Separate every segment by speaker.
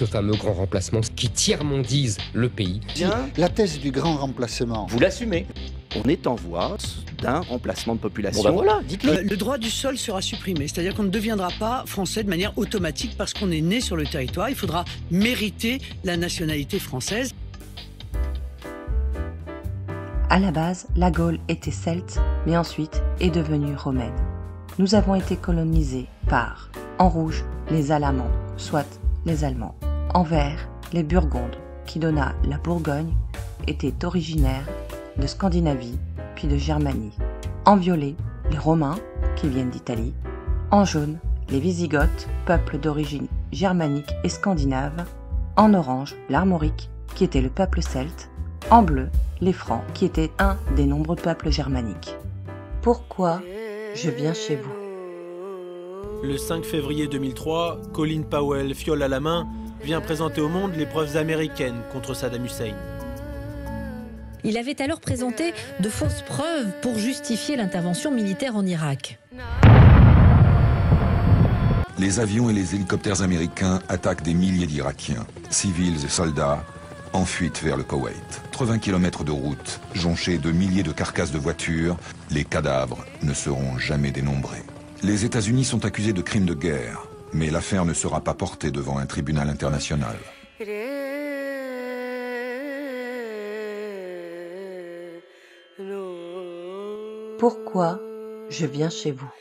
Speaker 1: ce fameux grand remplacement qui tiers-mondise le pays.
Speaker 2: La thèse du grand remplacement.
Speaker 3: Vous l'assumez. On est en voie d'un remplacement de population.
Speaker 4: Bon ben voilà, dites-le.
Speaker 5: Le droit du sol sera supprimé, c'est-à-dire qu'on ne deviendra pas français de manière automatique parce qu'on est né sur le territoire. Il faudra mériter la nationalité française.
Speaker 6: À la base, la Gaule était celte, mais ensuite est devenue romaine. Nous avons été colonisés par, en rouge, les Alamans, soit les Allemands. En vert, les Burgondes, qui donna la Bourgogne, étaient originaires de Scandinavie, puis de Germanie. En violet, les Romains, qui viennent d'Italie. En jaune, les Wisigoths, peuple d'origine germanique et scandinave. En orange, l'Armorique, qui était le peuple celte. En bleu, les Francs, qui étaient un des nombreux peuples germaniques. Pourquoi je viens chez vous?
Speaker 7: Le 5 février 2003, Colin Powell, fiole à la main, vient présenter au monde les preuves américaines contre Saddam Hussein.
Speaker 8: Il avait alors présenté de fausses preuves pour justifier l'intervention militaire en Irak.
Speaker 9: Les avions et les hélicoptères américains attaquent des milliers d'Irakiens, civils et soldats, en fuite vers le Koweït. 80 km de route, jonchés de milliers de carcasses de voitures, les cadavres ne seront jamais dénombrés. Les États-Unis sont accusés de crimes de guerre, mais l'affaire ne sera pas portée devant un tribunal international.
Speaker 6: Pourquoi je viens chez vous?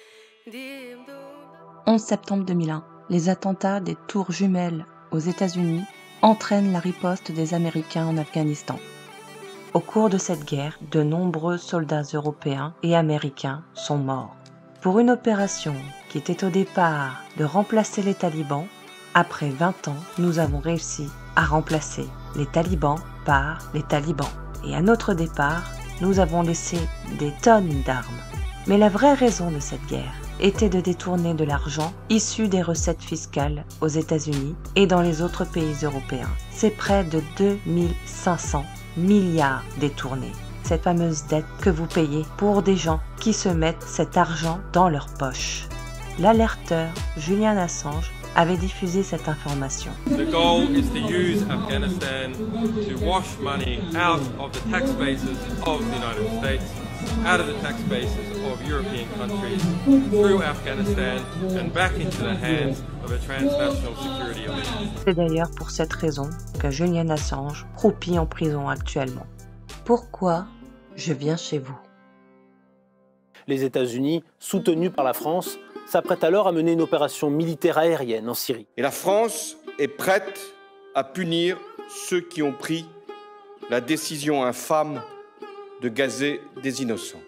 Speaker 6: 11 septembre 2001, les attentats des tours jumelles aux États-Unis entraînent la riposte des Américains en Afghanistan. Au cours de cette guerre, de nombreux soldats européens et américains sont morts. Pour une opération qui était au départ de remplacer les talibans, après 20 ans, nous avons réussi à remplacer les talibans par les talibans. Et à notre départ, nous avons laissé des tonnes d'armes. Mais la vraie raison de cette guerre était de détourner de l'argent issu des recettes fiscales aux États-Unis et dans les autres pays européens. C'est près de 2500 milliards détournés. Cette fameuse dette que vous payez pour des gens qui se mettent cet argent dans leur poche. L'alerteur Julian Assange avait diffusé cette information.
Speaker 10: The goal is to use Afghanistan to wash money out of the tax bases of the United States, out of the tax bases of European countries, through Afghanistan and back into the hands of a transnational security elite.
Speaker 6: C'est d'ailleurs pour cette raison que Julian Assange croupit en prison actuellement. Pourquoi je viens chez vous?
Speaker 7: Les États-Unis, soutenus par la France, s'apprête alors à mener une opération militaire aérienne en Syrie.
Speaker 11: Et la France est prête à punir ceux qui ont pris la décision infâme de gazer des innocents.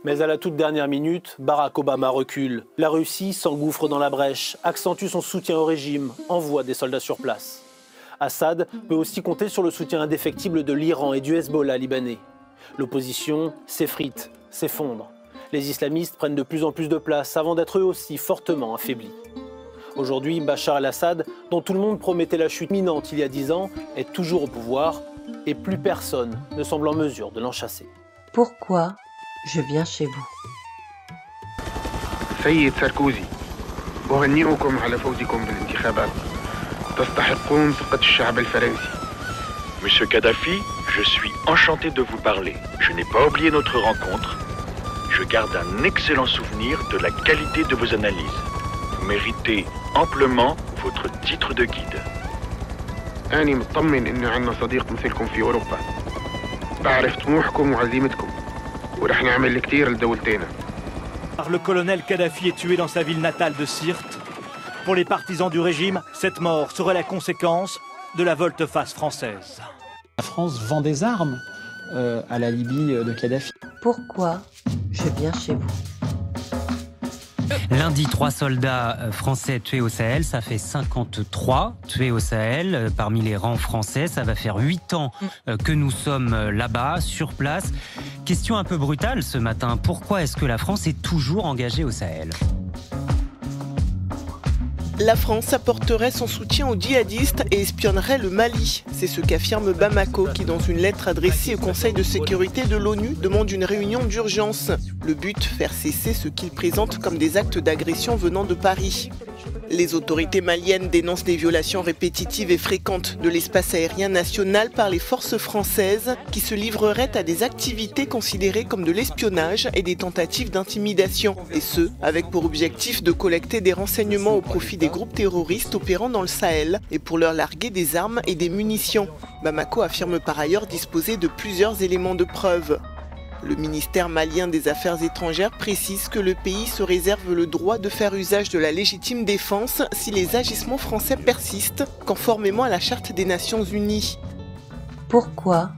Speaker 7: Mais à la toute dernière minute, Barack Obama recule. La Russie s'engouffre dans la brèche, accentue son soutien au régime, envoie des soldats sur place. Assad peut aussi compter sur le soutien indéfectible de l'Iran et du Hezbollah libanais. L'opposition s'effrite, s'effondre. Les islamistes prennent de plus en plus de place avant d'être eux aussi fortement affaiblis. Aujourd'hui, Bachar el-Assad, dont tout le monde promettait la chute imminente il y a 10 ans, est toujours au pouvoir et plus personne ne semble en mesure de l'en chasser.
Speaker 6: Pourquoi je viens chez vous?
Speaker 12: سيد ساركوزي أهنئكم على فوزكم بالانتخابات تستحقون ثقة الشعب الفرنسي.
Speaker 13: Monsieur Kadhafi, je suis enchanté de vous parler. Je n'ai pas oublié notre rencontre. Je garde un excellent souvenir de la qualité de vos analyses. Vous méritez amplement votre titre de guide.
Speaker 12: أنا مطمن إنه عندنا صديق مثلكم في أوروبا. بعرف طموحكم وعزيمتكم ورح نعمل كتير لدولتنا.
Speaker 14: Le colonel Kadhafi est tué dans sa ville natale de Sirte. Pour les partisans du régime, cette mort serait la conséquence de la volte-face française.
Speaker 15: La France vend des armes à la Libye de Kadhafi.
Speaker 6: Pourquoi je viens chez vous?
Speaker 16: Lundi, 3 soldats français tués au Sahel, ça fait 53 tués au Sahel parmi les rangs français. Ça va faire 8 ans que nous sommes là-bas, sur place. Question un peu brutale ce matin, pourquoi est-ce que la France est toujours engagée au Sahel ?
Speaker 17: La France apporterait son soutien aux djihadistes et espionnerait le Mali. C'est ce qu'affirme Bamako qui, dans une lettre adressée au Conseil de sécurité de l'ONU, demande une réunion d'urgence. Le but, faire cesser ce qu'ils présentent comme des actes d'agression venant de Paris. Les autorités maliennes dénoncent des violations répétitives et fréquentes de l'espace aérien national par les forces françaises qui se livreraient à des activités considérées comme de l'espionnage et des tentatives d'intimidation. Et ce, avec pour objectif de collecter des renseignements au profit des groupes terroristes opérant dans le Sahel et pour leur larguer des armes et des munitions. Bamako affirme par ailleurs disposer de plusieurs éléments de preuve. Le ministère malien des Affaires étrangères précise que le pays se réserve le droit de faire usage de la légitime défense si les agissements français persistent, conformément à la Charte des Nations Unies.
Speaker 6: Pourquoi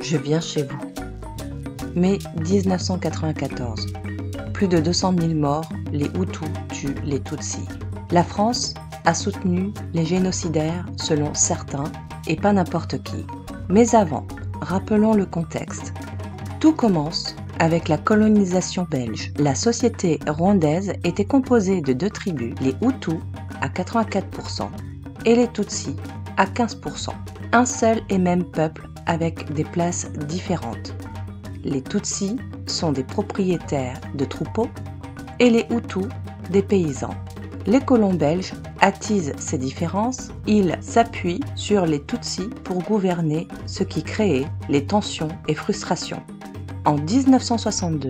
Speaker 6: je viens chez vous? Mai 1994. Plus de 200 000 morts, les Hutus tuent les Tutsis. La France a soutenu les génocidaires selon certains et pas n'importe qui. Mais avant, rappelons le contexte. Tout commence avec la colonisation belge. La société rwandaise était composée de deux tribus, les Hutus à 84% et les Tutsis à 15%. Un seul et même peuple avec des places différentes. Les Tutsis sont des propriétaires de troupeaux et les Hutus des paysans. Les colons belges attisent ces différences, ils s'appuient sur les Tutsis pour gouverner, ce qui crée les tensions et frustrations. En 1962,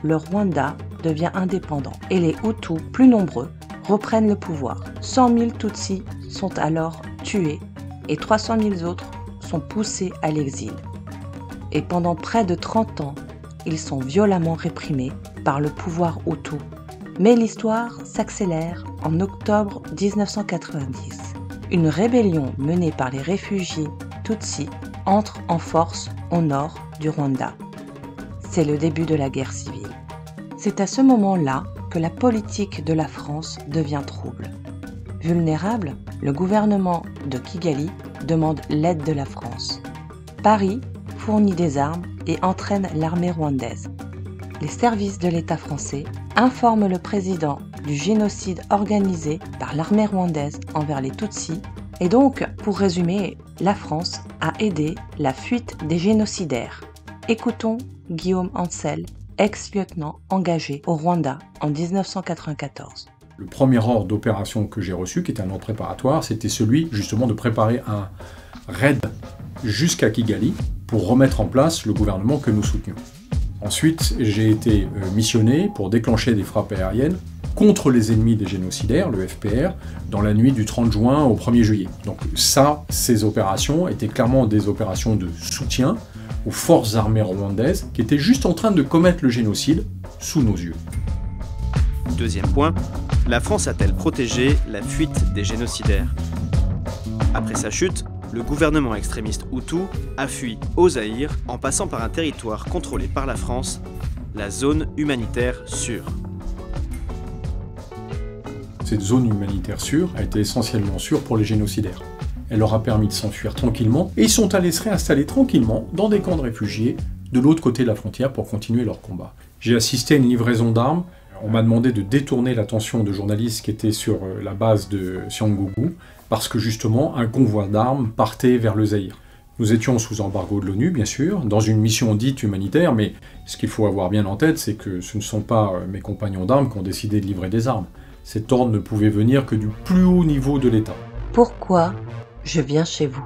Speaker 6: le Rwanda devient indépendant et les Hutus, plus nombreux, reprennent le pouvoir. 100 000 Tutsis sont alors tués et 300 000 autres sont poussés à l'exil. Et pendant près de 30 ans, ils sont violemment réprimés par le pouvoir Hutu. Mais l'histoire s'accélère en octobre 1990. Une rébellion menée par les réfugiés Tutsis entre en force au nord du Rwanda. C'est le début de la guerre civile. C'est à ce moment-là que la politique de la France devient trouble. Vulnérable, le gouvernement de Kigali demande l'aide de la France. Paris fournit des armes et entraîne l'armée rwandaise. Les services de l'État français informent le président du génocide organisé par l'armée rwandaise envers les Tutsis. Et donc, pour résumer, la France a aidé la fuite des génocidaires. Écoutons Guillaume Ancel, ex-lieutenant engagé au Rwanda en 1994.
Speaker 4: Le premier ordre d'opération que j'ai reçu, qui était un ordre préparatoire, c'était celui justement de préparer un raid jusqu'à Kigali pour remettre en place le gouvernement que nous soutenions. Ensuite, j'ai été missionné pour déclencher des frappes aériennes contre les ennemis des génocidaires, le FPR, dans la nuit du 30 juin au 1er juillet. Donc ça, ces opérations étaient clairement des opérations de soutien aux forces armées rwandaises qui étaient juste en train de commettre le génocide sous nos yeux.
Speaker 18: Deuxième point, la France a-t-elle protégé la fuite des génocidaires? Après sa chute, le gouvernement extrémiste Hutu a fui au Zaïre en passant par un territoire contrôlé par la France, la zone humanitaire sûre.
Speaker 4: Cette zone humanitaire sûre a été essentiellement sûre pour les génocidaires. Elle leur a permis de s'enfuir tranquillement et ils sont allés se réinstaller tranquillement dans des camps de réfugiés de l'autre côté de la frontière pour continuer leur combat. J'ai assisté à une livraison d'armes. On m'a demandé de détourner l'attention de journalistes qui étaient sur la base de Cyangugu parce que justement un convoi d'armes partait vers le Zaïre. Nous étions sous embargo de l'ONU, bien sûr, dans une mission dite humanitaire, mais ce qu'il faut avoir bien en tête, c'est que ce ne sont pas mes compagnons d'armes qui ont décidé de livrer des armes. Cet ordre ne pouvait venir que du plus haut niveau de l'État.
Speaker 6: Pourquoi je viens chez vous?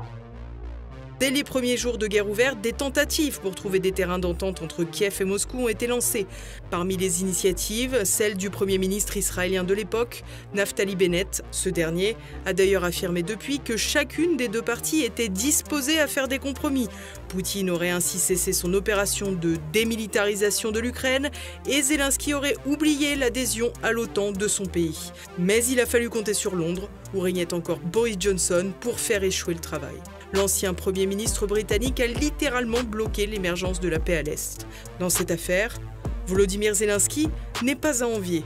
Speaker 19: Dès les premiers jours de guerre ouverte, des tentatives pour trouver des terrains d'entente entre Kiev et Moscou ont été lancées. Parmi les initiatives, celle du Premier ministre israélien de l'époque, Naftali Bennett. Ce dernier a d'ailleurs affirmé depuis que chacune des deux parties était disposée à faire des compromis. Poutine aurait ainsi cessé son opération de démilitarisation de l'Ukraine et Zelensky aurait oublié l'adhésion à l'OTAN de son pays. Mais il a fallu compter sur Londres, où régnait encore Boris Johnson, pour faire échouer le travail. L'ancien Premier ministre britannique a littéralement bloqué l'émergence de la paix à l'Est. Dans cette affaire, Volodymyr Zelensky n'est pas à envier.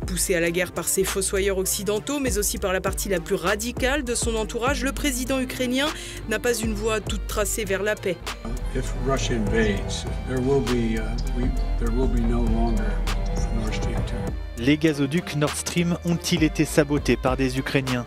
Speaker 19: Poussé à la guerre par ses fossoyeurs occidentaux, mais aussi par la partie la plus radicale de son entourage, le président ukrainien n'a pas une voie toute tracée vers la paix.
Speaker 20: If Russia invades, there will be no longer Nord Stream 2.
Speaker 14: Les gazoducs Nord Stream ont-ils été sabotés par des Ukrainiens?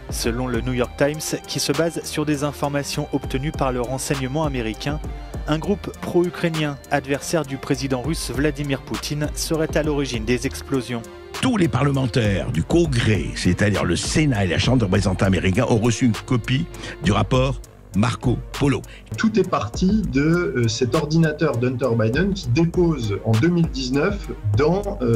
Speaker 14: Selon le New York Times, qui se base sur des informations obtenues par le renseignement américain, Un groupe pro-ukrainien, adversaire du président russe Vladimir Poutine, serait à l'origine des explosions.
Speaker 21: Tous les parlementaires du Congrès, c'est-à-dire le Sénat et la Chambre des représentants américains, ont reçu une copie du rapport Marco Polo.
Speaker 22: Tout est parti de cet ordinateur d'Hunter Biden qui dépose en 2019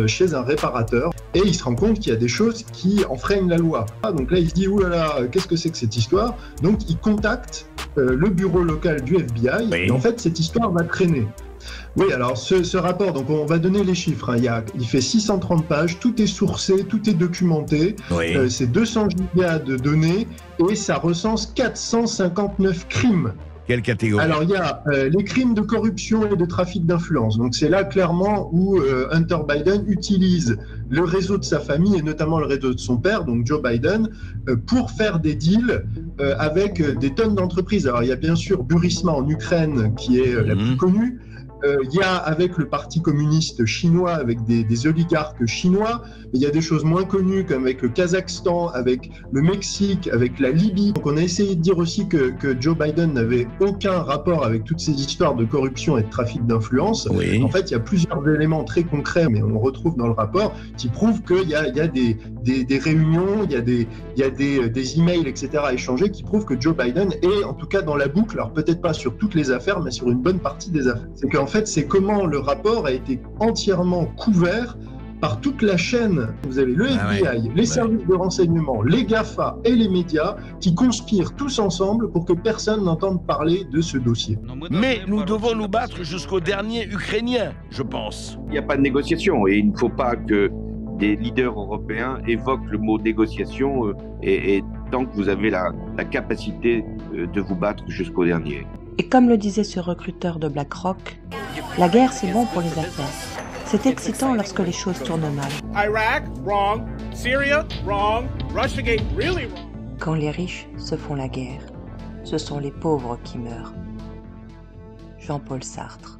Speaker 22: chez un réparateur et il se rend compte qu'il y a des choses qui enfreignent la loi. Donc là il se dit oulala, qu'est-ce que c'est que cette histoire? Donc il contacte le bureau local du FBI et en fait cette histoire va traîner. Oui, alors ce rapport, donc on va donner les chiffres, hein. Il fait 630 pages, tout est sourcé, tout est documenté, c'est 200 gigas de données et ça recense 459 crimes.
Speaker 21: Quelle catégorie?
Speaker 22: Alors il y a les crimes de corruption et de trafic d'influence, donc c'est là clairement où Hunter Biden utilise le réseau de sa famille et notamment le réseau de son père, donc Joe Biden, pour faire des deals avec des tonnes d'entreprises. Alors il y a bien sûr Burisma en Ukraine qui est la plus connue. Il y a avec le Parti communiste chinois, avec des oligarques chinois, mais il y a des choses moins connues comme avec le Kazakhstan, avec le Mexique, avec la Libye. Donc on a essayé de dire aussi que Joe Biden n'avait aucun rapport avec toutes ces histoires de corruption et de trafic d'influence. En fait, il y a plusieurs éléments très concrets, mais on retrouve dans le rapport, qui prouvent qu'il y a des réunions, il y a des emails, etc. échangés, qui prouvent que Joe Biden est en tout cas dans la boucle, alors peut-être pas sur toutes les affaires, mais sur une bonne partie des affaires. C'est qu'en fait, c'est comment le rapport a été entièrement couvert par toute la chaîne. Vous avez le FBI, les services de renseignement, les GAFA et les médias qui conspirent tous ensemble pour que personne n'entende parler de ce dossier.
Speaker 21: Mais nous devons nous battre jusqu'au dernier Ukrainien, je pense.
Speaker 23: Il n'y a pas de négociation et il ne faut pas que des leaders européens évoquent le mot négociation et tant que vous avez la capacité de vous battre jusqu'au dernier.
Speaker 6: Et comme le disait ce recruteur de BlackRock, la guerre c'est bon pour les affaires. C'est excitant lorsque les choses tournent mal.
Speaker 24: Iraq, wrong. Syria, wrong. Russiagate, really wrong.
Speaker 6: Quand les riches se font la guerre, ce sont les pauvres qui meurent. Jean-Paul Sartre.